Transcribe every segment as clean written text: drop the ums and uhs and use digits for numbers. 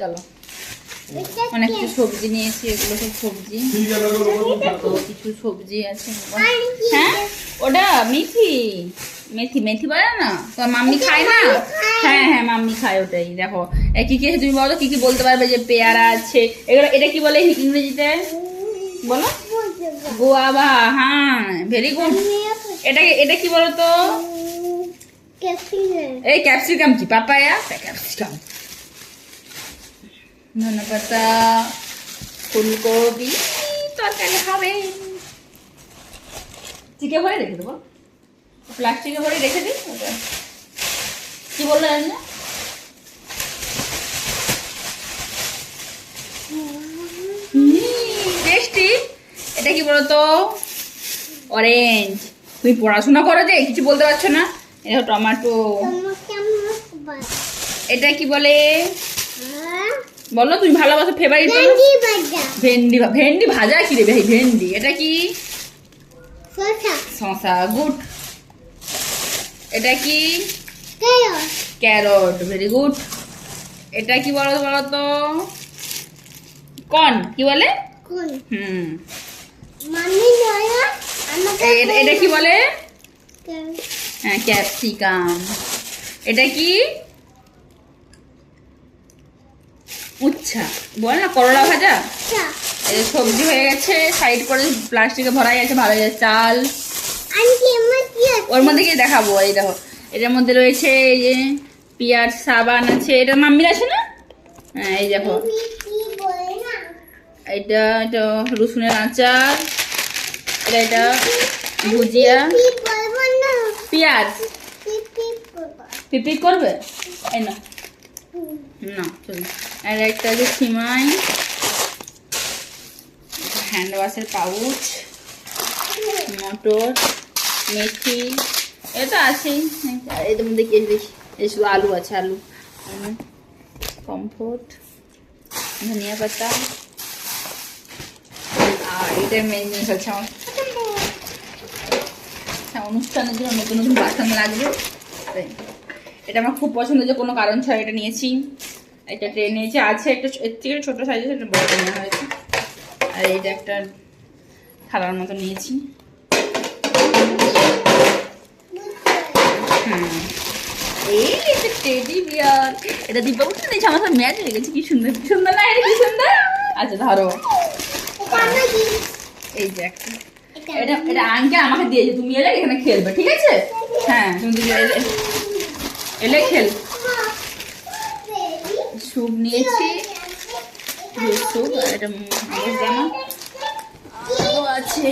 চলো অনেক কিছু সবজি নিয়েছি, এগুলো সব সবজি, তো কিছু সবজি আছে। হ্যাঁ ওটা মেথি, মেথি মেথি বলে না তো, মাম্মি খায় না? হ্যাঁ হ্যাঁ মাম্মি খায় ওটাই। দেখো কি কি আছে তুমি বলো, কি কি বলতে পারবে? যে পেয়ারা আছে, এগুলো এটা কি বলে ইংরেজিতে বলো? গোয়াভা। হ্যাঁ ভেরি গুড। এটা কি বলো তো? এই ক্যাপসিকাম কি? Papaya, capsicum. ধনেপাতা, ফুলকপি তরকারি হবে। চিকে ভরে রেখে দেবো, প্লাস্টিকে ভরে রেখে দিই। ওটা কি বললো জানি না। টেস্টি। এটা কি বলতো? অরেঞ্জ। তুমি পড়াশোনা করো যে কিছু বলতে পারছো না। এটা টমেটো। এটা কি বলে বলো? তুমি ভালোবাসো ফেভারিট বলো। ভেন্ডি। ভেন্ডি ভাজা কি রে ভাই? ভেন্ডি। এটা কি? শসা। গুড। এটা কি? ক্যারট। Very good. এটা কি বলো বলো তো? কর্ন। কি বলে? হুম। এটা কি বলে? হ্যাঁ ক্যাপসিকাম। এটা কি? উচ্ছা বল না, করলা ভাজা। এই সবজি হয়ে গেছে, সাইড করে প্লাস্টিকে ভরা গেছে। ভালো গেছে চাল। ওর মধ্যে কি দেখাবো? এই দেখো এটার মধ্যে রয়েছে এই যে পেঁয়াজ, সাবান আছে। এটা মাম্মির আছে না? হ্যাঁ এই দেখো এটা এটা রসুনের আচার। এটা ভুজিয়া, পেঁয়াজ। পিপি করবে? এই না না চলো। আর একটা আছে সিমাই, হ্যান্ড ওয়াশের পাউচ, মটর, মেথি, এটা আছেই। এদের মধ্যে কি এই শুধু আলু আছে, আলু, কমফোর্ট, ধনিয়া পাতা। আর এটা মেন জিনিস হচ্ছে আমার অনুষ্ঠানের জন্য নতুন নতুন বাসন লাগবে। এটা আমার খুব পছন্দ, যে কোনো কারণ ছাড়া এটা নিয়েছি। একটা ট্রে নিয়েছি, আছে একটা এর থেকে ছোট সাইজের, একটা বড় নেওয়া হয়েছে। আর এইটা একটা থালার মতো নিয়েছি। এই একটা টেডি বিয়ার, এটা দীপা বুঝতে নিয়েছে, আমার সাথে ম্যাচ হয়ে গেছে। কি সুন্দর, কি সুন্দর না? এটা কি সুন্দর। আচ্ছা ধরো, এই যে একটা, এটা এটা আঙ্কেল আমাকে দিয়েছে। তুমি এলে এখানে খেলবে, ঠিক আছে? হ্যাঁ তুমি এলে খেল। স্যুপ নিয়েছি, স্যুপ। আর এটা মাছের দানা আছে।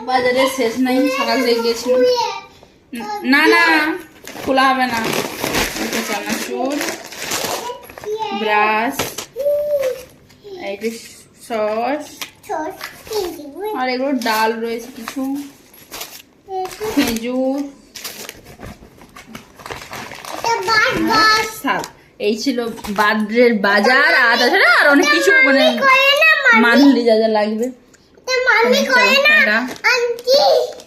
বাজারে শেষ নাই, সকাল থেকে গেছিলাম। না না খোলা হবে না। এটা চানাচুর, ব্রাশ, এইটা সস, আর এগুলো ডাল রয়েছে কিছু, খেজুর, শাক। এই ছিল বাদ্রের বাজার। আর তাছাড়া আর অনেক কিছু, মানে মান্থলি যা যা লাগবে।